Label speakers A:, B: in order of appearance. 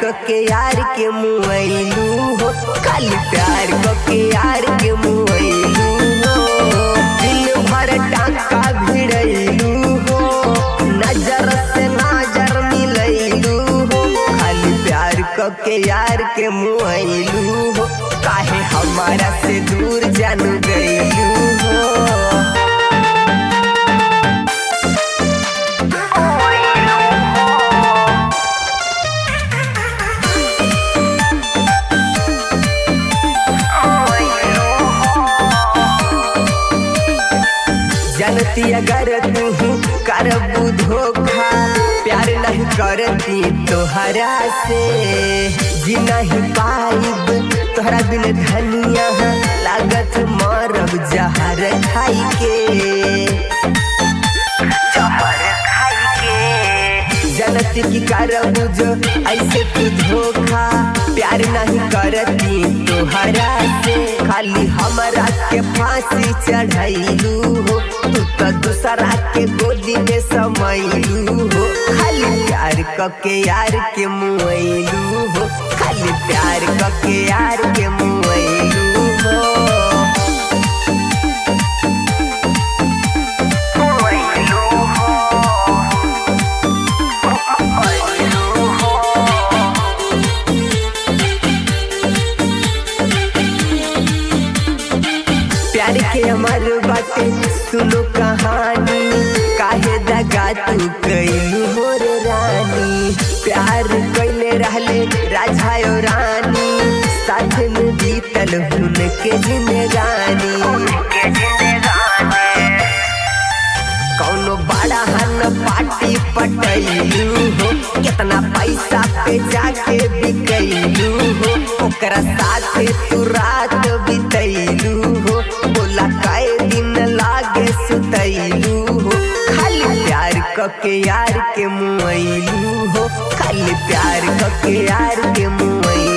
A: के यार के मुआइलू हो, खाली प्यार के यार के मुआइलू हो। दिल भर टाका भिड़ैलू हो, नजर से नजर मिलैलू हो, खाली प्यार के यार के मुआइलू हो। काहे हमारा से दूर जान गइलू हो। जानती अगर तू करबू धोखा, प्यार नहीं करती तोहरा से, जी नहीं पाइब तोहरा बिन धनिया, लागत मरब जहर खाई के। जानती की करबू जो ऐसे तू धोखा, प्यार नहीं करती तोहरा से, खाली हमरा के फांसी चढ़ैलू हो, तू तो दूसरा के गोदी में समैलू हो, खाली प्यार के यार के मुआइलू हो, खाली प्यार के यार के मुआइलू हो। प्यार के अमर बाटे सुनो कहानी, काहे दगा तू कैलू हो रे रानी। प्यार कैले रहले राजा और रानी, साथ में बीतल उनके जिंदगानी। कौनो बड़ा हन पार्टी पटैलू हो, कितना पैसा पे जाके बिकैलू हो, ओकरा साथे तू रात बितैलू हो, बोला कई दिन लागे सुतैलू हो, खाली प्यार के यार के मुआइलू हो, खाली प्यार के यार के मुआइलू।